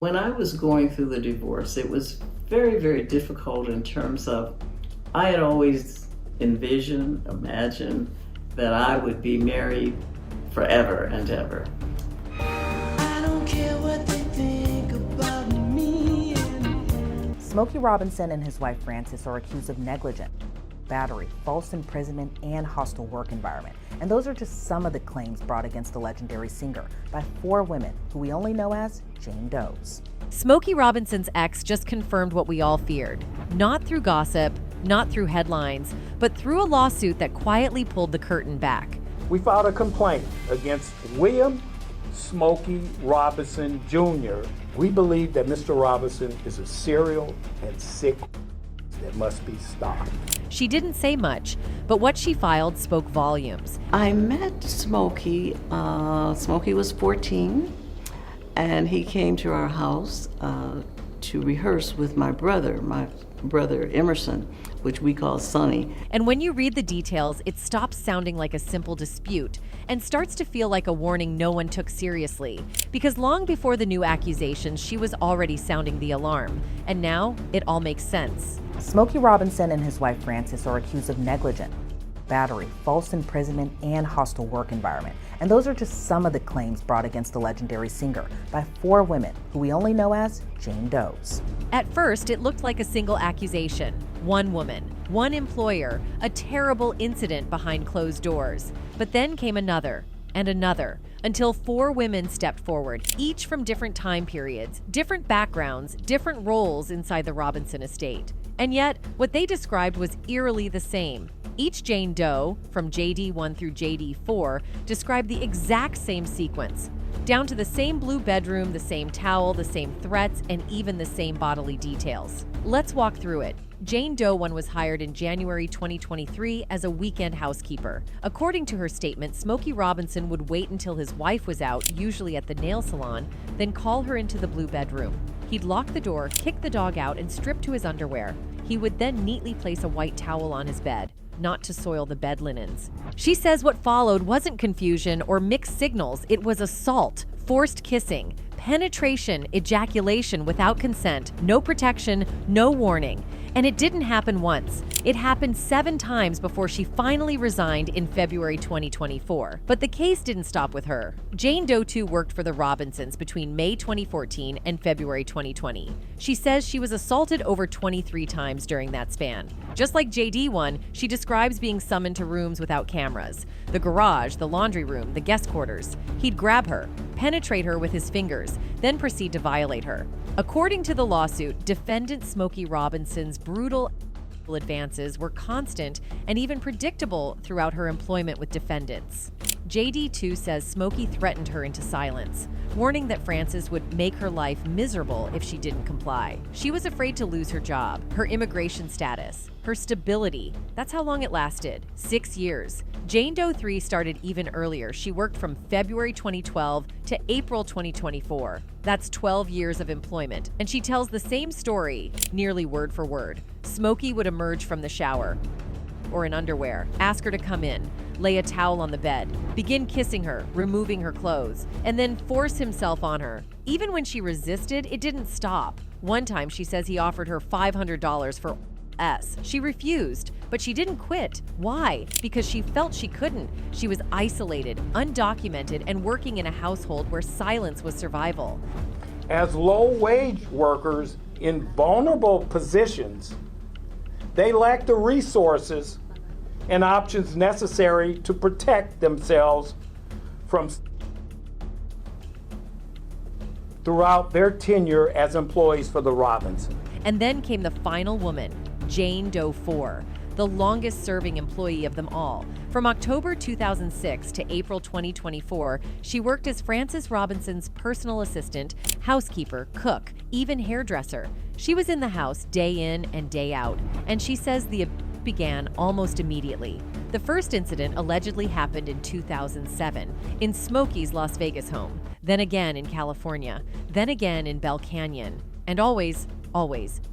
When I was going through the divorce, it was very, very difficult in terms of I had always imagined that I would be married forever and ever. I don't care what they think about me. Smokey Robinson and his wife Frances are accused of negligence, battery, false imprisonment, and hostile work environment. And those are just some of the claims brought against the legendary singer by 4 women who we only know as Jane Does. Smokey Robinson's ex just confirmed what we all feared. Not through gossip, not through headlines, but through a lawsuit that quietly pulled the curtain back. We filed a complaint against William Smokey Robinson Jr. We believe that Mr. Robinson is a serial and sick that must be stopped. She didn't say much, but what she filed spoke volumes. I met Smokey. Smokey was 14, and he came to our house to rehearse with my brother Emerson, which we call Sonny. And when you read the details, it stops sounding like a simple dispute and starts to feel like a warning no one took seriously. Because long before the new accusations, she was already sounding the alarm. And now it all makes sense. Smokey Robinson and his wife Frances are accused of negligence, battery, false imprisonment, and hostile work environment. And those are just some of the claims brought against the legendary singer by 4 women who we only know as Jane Does. At first, it looked like a single accusation. One woman, one employer, a terrible incident behind closed doors. But then came another and another, until 4 women stepped forward, each from different time periods, different backgrounds, different roles inside the Robinson estate. And yet, what they described was eerily the same. Each Jane Doe, from JD1 through JD4, described the exact same sequence, down to the same blue bedroom, the same towel, the same threats, and even the same bodily details. Let's walk through it. Jane Doe 1 was hired in January 2023 as a weekend housekeeper. According to her statement, Smokey Robinson would wait until his wife was out, usually at the nail salon, then call her into the blue bedroom. He'd lock the door, kick the dog out, and strip to his underwear. He would then neatly place a white towel on his bed, not to soil the bed linens. She says what followed wasn't confusion or mixed signals, it was assault, forced kissing, penetration, ejaculation without consent, no protection, no warning. And it didn't happen once. It happened 7 times before she finally resigned in February 2024. But the case didn't stop with her. Jane Doe 2 worked for the Robinsons between May 2014 and February 2020. She says she was assaulted over 23 times during that span. Just like JD1, she describes being summoned to rooms without cameras. The garage, the laundry room, the guest quarters. He'd grab her, penetrate her with his fingers, then proceed to violate her. According to the lawsuit, defendant Smokey Robinson's brutal advances were constant and even predictable throughout her employment with defendants. JD2 says Smokey threatened her into silence, warning that Frances would make her life miserable if she didn't comply. She was afraid to lose her job, her immigration status, her stability. That's how long it lasted, 6 years. Jane Doe 3 started even earlier. She worked from February 2012 to April 2024. That's 12 years of employment. And she tells the same story, nearly word for word. Smokey would emerge from the shower or in underwear, ask her to come in, lay a towel on the bed, begin kissing her, removing her clothes, and then force himself on her. Even when she resisted, it didn't stop. One time she says he offered her $500 for S. She refused, but she didn't quit. Why? Because she felt she couldn't. She was isolated, undocumented, and working in a household where silence was survival. As low-wage workers in vulnerable positions, they lack the resources and options necessary to protect themselves from throughout their tenure as employees for the Robinson. And then came the final woman, Jane Doe 4, the longest-serving employee of them all. From October 2006 to April 2024, she worked as Frances Robinson's personal assistant, housekeeper, cook, even hairdresser. She was in the house day in and day out, and she says the abuse began almost immediately. The first incident allegedly happened in 2007 in Smokey's Las Vegas home, then again in California, then again in Bell Canyon, and always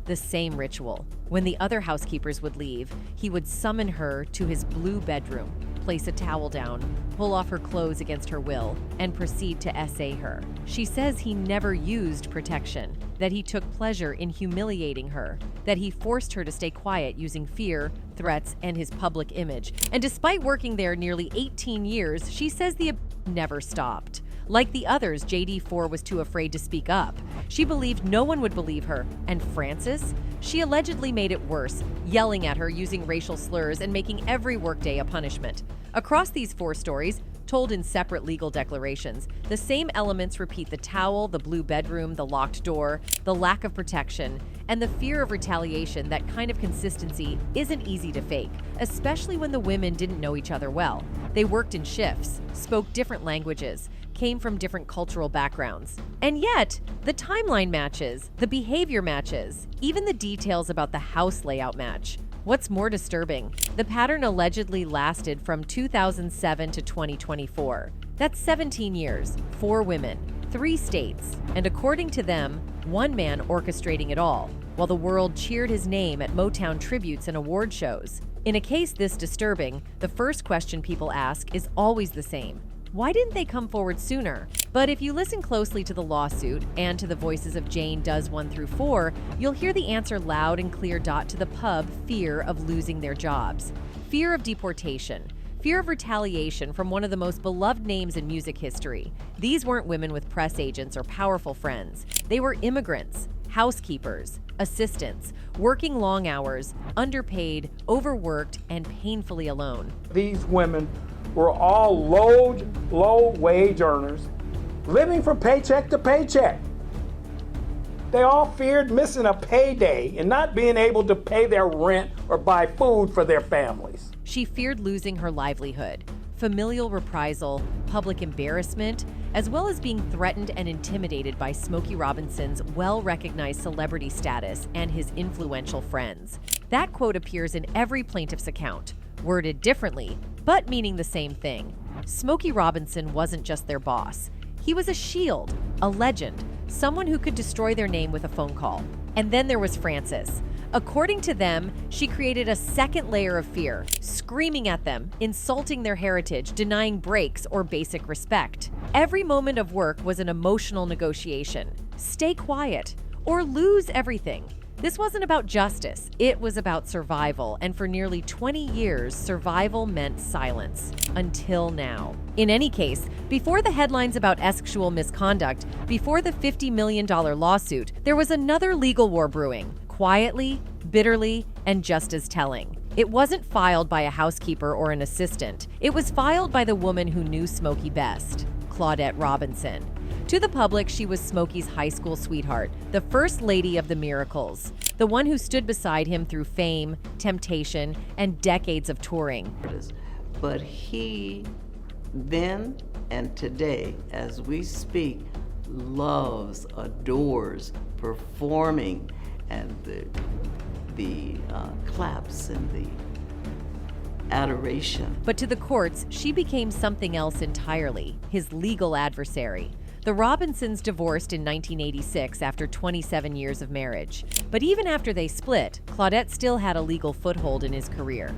the same ritual. When the other housekeepers would leave, he would summon her to his blue bedroom, place a towel down, pull off her clothes against her will, and proceed to essay her. She says he never used protection, that he took pleasure in humiliating her, that he forced her to stay quiet using fear, threats, and his public image. And despite working there nearly 18 years, she says the abuse never stopped. Like the others, JD4 was too afraid to speak up. She believed no one would believe her. And Frances? She allegedly made it worse, yelling at her using racial slurs and making every workday a punishment. Across these 4 stories, told in separate legal declarations, the same elements repeat: the towel, the blue bedroom, the locked door, the lack of protection, and the fear of retaliation. That kind of consistency isn't easy to fake, especially when the women didn't know each other well. They worked in shifts, spoke different languages, came from different cultural backgrounds. And yet, the timeline matches, the behavior matches, even the details about the house layout match. What's more disturbing, the pattern allegedly lasted from 2007 to 2024. That's 17 years, 4 women, 3 states, and according to them, 1 man orchestrating it all, while the world cheered his name at Motown tributes and award shows. In a case this disturbing, the first question people ask is always the same: why didn't they come forward sooner? But if you listen closely to the lawsuit and to the voices of Jane Does 1 through 4, you'll hear the answer loud and clear. To the pub: fear of losing their jobs, fear of deportation, fear of retaliation from one of the most beloved names in music history. These weren't women with press agents or powerful friends. They were immigrants, housekeepers, assistants, working long hours, underpaid, overworked, and painfully alone. These women were all low-wage earners, living from paycheck to paycheck. They all feared missing a payday and not being able to pay their rent or buy food for their families. She feared losing her livelihood, familial reprisal, public embarrassment, as well as being threatened and intimidated by Smokey Robinson's well-recognized celebrity status and his influential friends. That quote appears in every plaintiff's account, worded differently, but meaning the same thing. Smokey Robinson wasn't just their boss. He was a shield, a legend, someone who could destroy their name with a phone call. And then there was Frances. According to them, she created a second layer of fear, screaming at them, insulting their heritage, denying breaks or basic respect. Every moment of work was an emotional negotiation. Stay quiet or lose everything. This wasn't about justice, it was about survival, and for nearly 20 years, survival meant silence. Until now. In any case, before the headlines about sexual misconduct, before the $50 million lawsuit, there was another legal war brewing, quietly, bitterly, and just as telling. It wasn't filed by a housekeeper or an assistant. It was filed by the woman who knew Smokey best, Claudette Robinson. To the public, she was Smokey's high school sweetheart, the first lady of the miracles, the one who stood beside him through fame, temptation, and decades of touring. But he, then and today, as we speak, loves, adores performing, and the claps and the adoration. But to the courts, she became something else entirely, his legal adversary. The Robinsons divorced in 1986 after 27 years of marriage. But even after they split, Claudette still had a legal foothold in his career.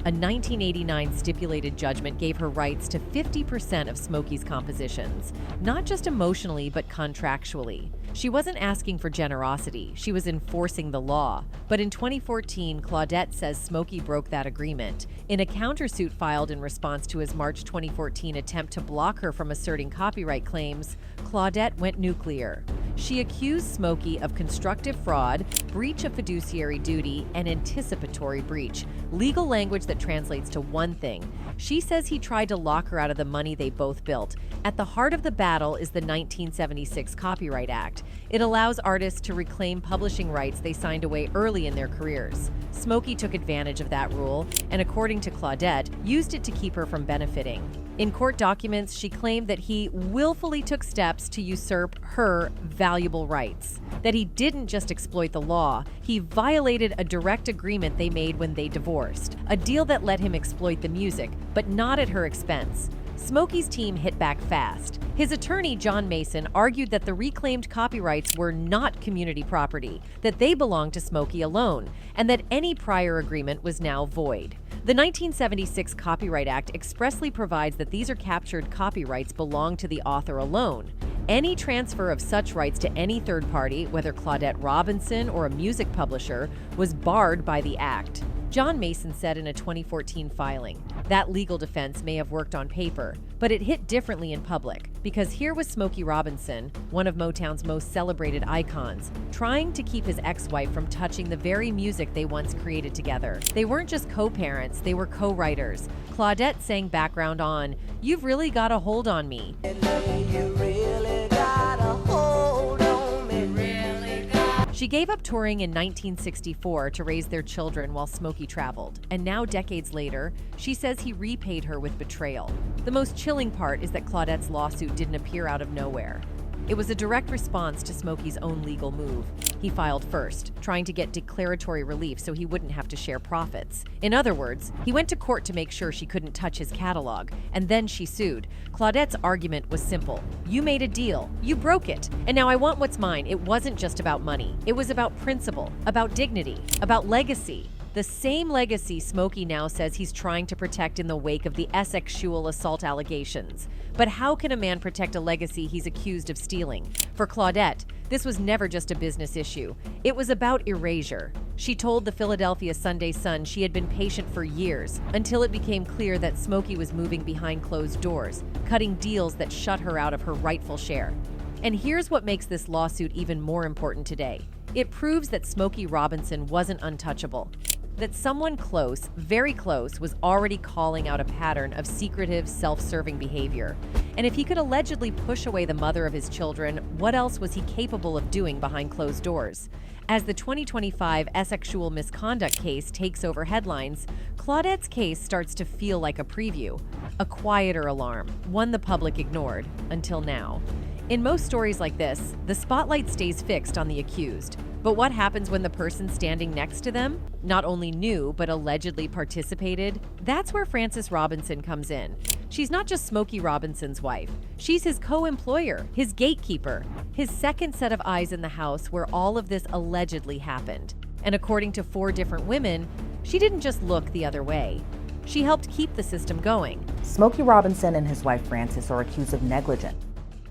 A 1989 stipulated judgment gave her rights to 50% of Smokey's compositions, not just emotionally, but contractually. She wasn't asking for generosity, she was enforcing the law. But in 2014, Claudette says Smokey broke that agreement. In a countersuit filed in response to his March 2014 attempt to block her from asserting copyright claims, Claudette went nuclear. She accused Smokey of constructive fraud, breach of fiduciary duty, and anticipatory breach, legal language that translates to one thing. She says he tried to lock her out of the money they both built. At the heart of the battle is the 1976 Copyright Act. It allows artists to reclaim publishing rights they signed away early in their careers. Smokey took advantage of that rule and, according to Claudette, used it to keep her from benefiting. In court documents, she claimed that he willfully took steps to usurp her valuable rights, that he didn't just exploit the law, he violated a direct agreement they made when they divorced, a deal that let him exploit the music, but not at her expense. Smokey's team hit back fast. His attorney, John Mason, argued that the reclaimed copyrights were not community property, that they belonged to Smokey alone, and that any prior agreement was now void. The 1976 Copyright Act expressly provides that these are captured copyrights belong to the author alone. Any transfer of such rights to any third party, whether Claudette Robinson or a music publisher, was barred by the Act. John Mason said in a 2014 filing, that legal defense may have worked on paper, but it hit differently in public, because here was Smokey Robinson, one of Motown's most celebrated icons, trying to keep his ex-wife from touching the very music they once created together. They weren't just co-parents, they were co-writers. Claudette sang background on "You've Really Got a Hold on Me." You really got a hold on me. Really got. She gave up touring in 1964 to raise their children while Smokey traveled, and now decades later, she says he repaid her with betrayal. The most chilling part is that Claudette's lawsuit didn't appear out of nowhere. It was a direct response to Smokey's own legal move. He filed first, trying to get declaratory relief so he wouldn't have to share profits. In other words, he went to court to make sure she couldn't touch his catalog, and then she sued. Claudette's argument was simple. You made a deal. You broke it. And now I want what's mine. It wasn't just about money. It was about principle, about dignity, about legacy. The same legacy Smokey now says he's trying to protect in the wake of the sexual assault allegations. But how can a man protect a legacy he's accused of stealing? For Claudette, this was never just a business issue. It was about erasure. She told the Philadelphia Sunday Sun she had been patient for years, until it became clear that Smokey was moving behind closed doors, cutting deals that shut her out of her rightful share. And here's what makes this lawsuit even more important today. It proves that Smokey Robinson wasn't untouchable. That someone close, very close, was already calling out a pattern of secretive, self-serving behavior. And if he could allegedly push away the mother of his children, what else was he capable of doing behind closed doors? As the 2025 sexual misconduct case takes over headlines, Claudette's case starts to feel like a preview, a quieter alarm, one the public ignored, until now. In most stories like this, the spotlight stays fixed on the accused. But what happens when the person standing next to them not only knew, but allegedly participated? That's where Frances Robinson comes in. She's not just Smokey Robinson's wife. She's his co-employer, his gatekeeper, his second set of eyes in the house where all of this allegedly happened. And according to 4 different women, she didn't just look the other way. She helped keep the system going. Smokey Robinson and his wife Frances are accused of negligence,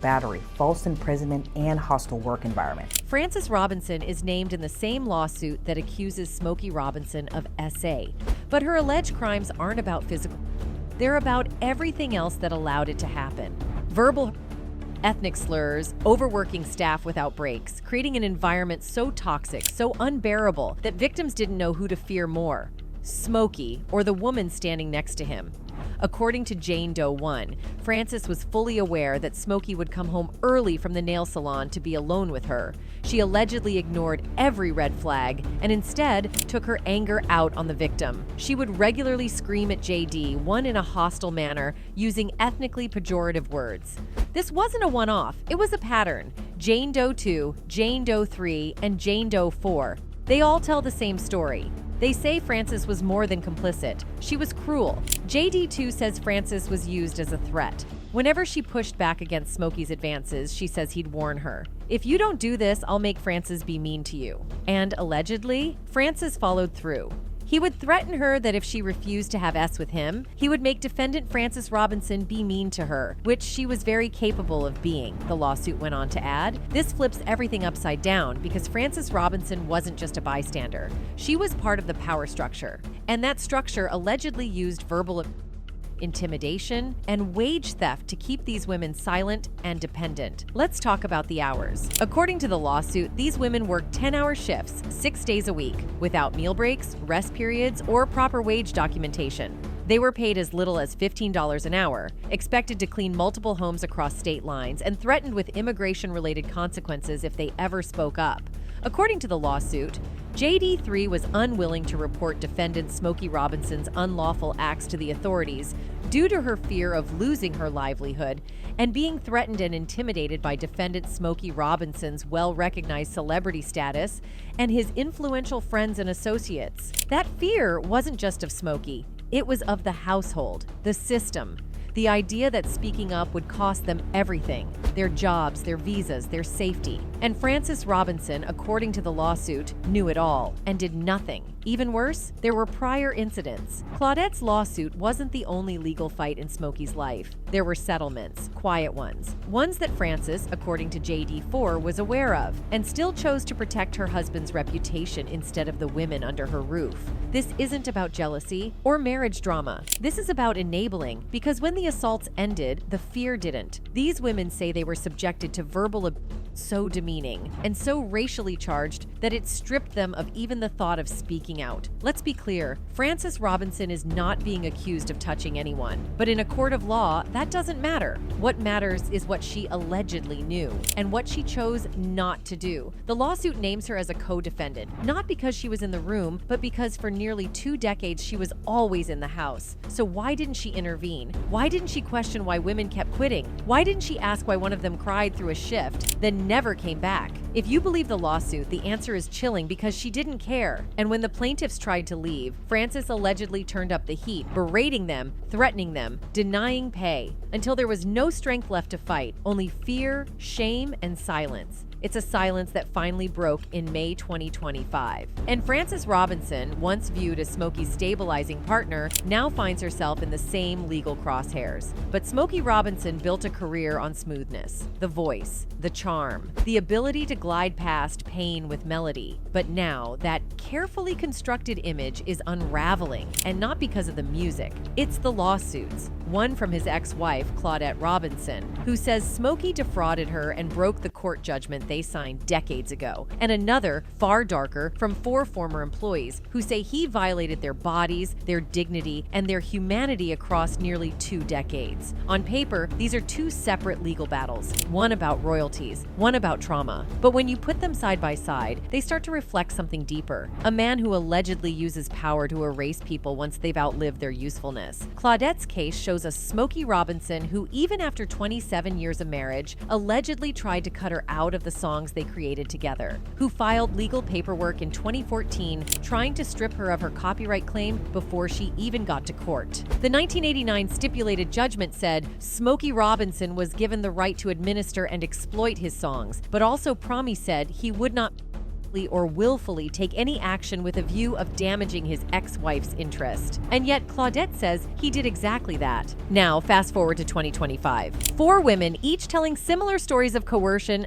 battery, false imprisonment, and hostile work environment. Frances Robinson is named in the same lawsuit that accuses Smokey Robinson of SA. But her alleged crimes aren't about physical. They're about everything else that allowed it to happen. Verbal, ethnic slurs, overworking staff without breaks, creating an environment so toxic, so unbearable, that victims didn't know who to fear more, Smokey or the woman standing next to him. According to Jane Doe 1, Frances was fully aware that Smokey would come home early from the nail salon to be alone with her. She allegedly ignored every red flag and instead took her anger out on the victim. She would regularly scream at JD, one in a hostile manner, using ethnically pejorative words. This wasn't a one-off, it was a pattern. Jane Doe 2, Jane Doe 3, and Jane Doe 4. They all tell the same story. They say Frances was more than complicit. She was cruel. JD2 says Frances was used as a threat. Whenever she pushed back against Smokey's advances, she says he'd warn her. If you don't do this, I'll make Frances be mean to you. And allegedly, Frances followed through. He would threaten her that if she refused to have S with him, he would make defendant Frances Robinson be mean to her, which she was very capable of being, the lawsuit went on to add. This flips everything upside down because Frances Robinson wasn't just a bystander. She was part of the power structure, and that structure allegedly used verbal intimidation, and wage theft to keep these women silent and dependent. Let's talk about the hours. According to the lawsuit, these women worked 10-hour shifts, 6 days a week, without meal breaks, rest periods, or proper wage documentation. They were paid as little as $15 an hour, expected to clean multiple homes across state lines, and threatened with immigration-related consequences if they ever spoke up. According to the lawsuit, JD3 was unwilling to report defendant Smokey Robinson's unlawful acts to the authorities due to her fear of losing her livelihood and being threatened and intimidated by defendant Smokey Robinson's well-recognized celebrity status and his influential friends and associates. That fear wasn't just of Smokey, it was of the household, the system. The idea that speaking up would cost them everything: their jobs, their visas, their safety. And Frances Robinson, according to the lawsuit, knew it all and did nothing. Even worse, there were prior incidents. Claudette's lawsuit wasn't the only legal fight in Smokey's life. There were settlements, quiet ones that Frances, according to JD4, was aware of, and still chose to protect her husband's reputation instead of the women under her roof. This isn't about jealousy or marriage drama. This is about enabling, because when the assaults ended, the fear didn't. These women say they were subjected to verbal abuse so demeaning and so racially charged that it stripped them of even the thought of speaking out. Let's be clear, Frances Robinson is not being accused of touching anyone, but in a court of law, that doesn't matter. What matters is what she allegedly knew and what she chose not to do. The lawsuit names her as a co-defendant, not because she was in the room, but because for nearly 2 decades she was always in the house. So why didn't she intervene? Why didn't she question why women kept quitting? Why didn't she ask why one of them cried through a shift, then never came back? If you believe the lawsuit, the answer is chilling, because she didn't care. And when the plaintiffs tried to leave, Frances allegedly turned up the heat, berating them, threatening them, denying pay, until there was no strength left to fight, only fear, shame, and silence. It's a silence that finally broke in May 2025. And Frances Robinson, once viewed as Smokey's stabilizing partner, now finds herself in the same legal crosshairs. But Smokey Robinson built a career on smoothness, the voice, the charm, the ability to glide past pain with melody. But now, that carefully constructed image is unraveling, and not because of the music. It's the lawsuits. One from his ex-wife, Claudette Robinson, who says Smokey defrauded her and broke the court judgment they signed decades ago. And another, far darker, from 4 former employees who say he violated their bodies, their dignity, and their humanity across nearly 2 decades. On paper, these are 2 separate legal battles, one about royalties, one about trauma. But when you put them side by side, they start to reflect something deeper. A man who allegedly uses power to erase people once they've outlived their usefulness. Claudette's case shows a Smokey Robinson who, even after 27 years of marriage, allegedly tried to cut her out of the songs they created together, who filed legal paperwork in 2014 trying to strip her of her copyright claim before she even got to court. The 1989 stipulated judgment said Smokey Robinson was given the right to administer and exploit his songs, but also said he would not or willfully take any action with a view of damaging his ex-wife's interest. And yet Claudette says he did exactly that. Now, fast forward to 2025. 4 women, each telling similar stories of coercion,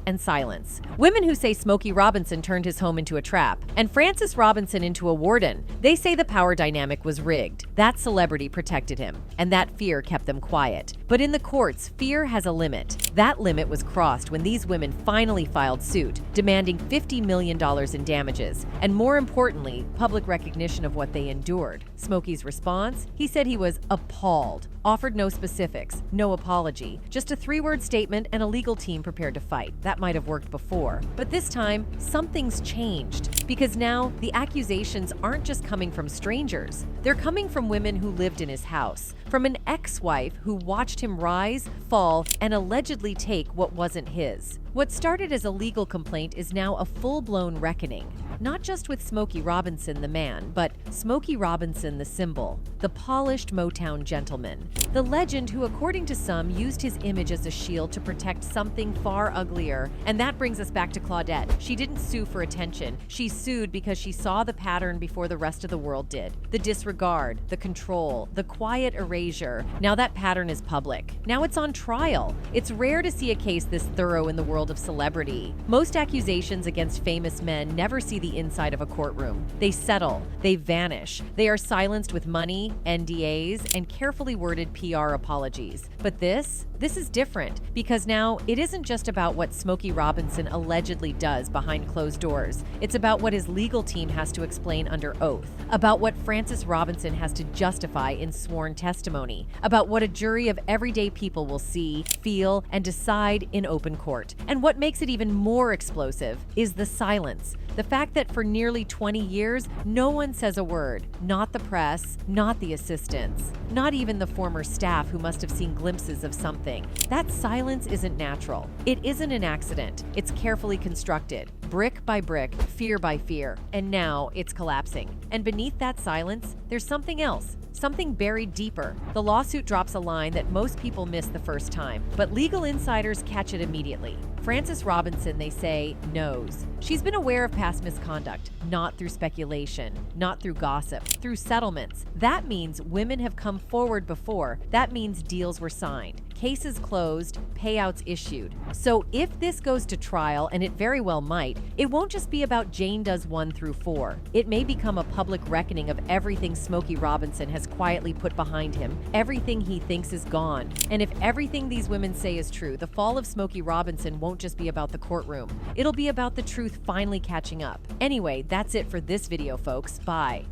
and silence. Women who say Smokey Robinson turned his home into a trap, and Frances Robinson into a warden. They say the power dynamic was rigged. That celebrity protected him, and that fear kept them quiet. But in the courts, fear has a limit. That limit was crossed when these women finally filed suit, demanding $50 million in damages, and more importantly, public recognition of what they endured. Smokey's response? He said he was appalled, offered no specifics, no apology, just a 3-word statement and a legal team prepared to fight. That might have worked before. But this time, something's changed. Because now, the accusations aren't just coming from strangers. They're coming from women who lived in his house, from an ex-wife who watched him rise, fall, and allegedly take what wasn't his. What started as a legal complaint is now a full-blown reckoning. Not just with Smokey Robinson the man, but Smokey Robinson the symbol, the polished Motown gentleman, the legend who, according to some, used his image as a shield to protect something far uglier. And that brings us back to Claudette. She didn't sue for attention. She sued because she saw the pattern before the rest of the world did. The disregard, the control, the quiet erasure. Now that pattern is public. Now it's on trial. It's rare to see a case this thorough in the world of celebrity. Most accusations against famous men never see the inside of a courtroom. They settle, they vanish, they are silenced with money, NDAs, and carefully worded PR apologies. But this is different, because now it isn't just about what Smokey Robinson allegedly does behind closed doors. It's about what his legal team has to explain under oath, about what Frances Robinson has to justify in sworn testimony, about what a jury of everyday people will see, feel, and decide in open court. And what makes it even more explosive is the silence. The fact that for nearly 20 years, no one says a word. Not the press, not the assistants, not even the former staff who must have seen glimpses of something. That silence isn't natural. It isn't an accident. It's carefully constructed, brick by brick, fear by fear. And now it's collapsing. And beneath that silence, there's something else. something buried deeper. The lawsuit drops a line that most people miss the first time, but legal insiders catch it immediately. Frances Robinson, they say, knows. She's been aware of past misconduct, not through speculation, not through gossip, through settlements. That means women have come forward before. That means deals were signed, cases closed, payouts issued. So if this goes to trial, and it very well might, it won't just be about Jane Does 1 through 4. It may become a public reckoning of everything Smokey Robinson has quietly put behind him, everything he thinks is gone. And if everything these women say is true, the fall of Smokey Robinson won't just be about the courtroom. It'll be about the truth finally catching up. Anyway, that's it for this video, folks. Bye.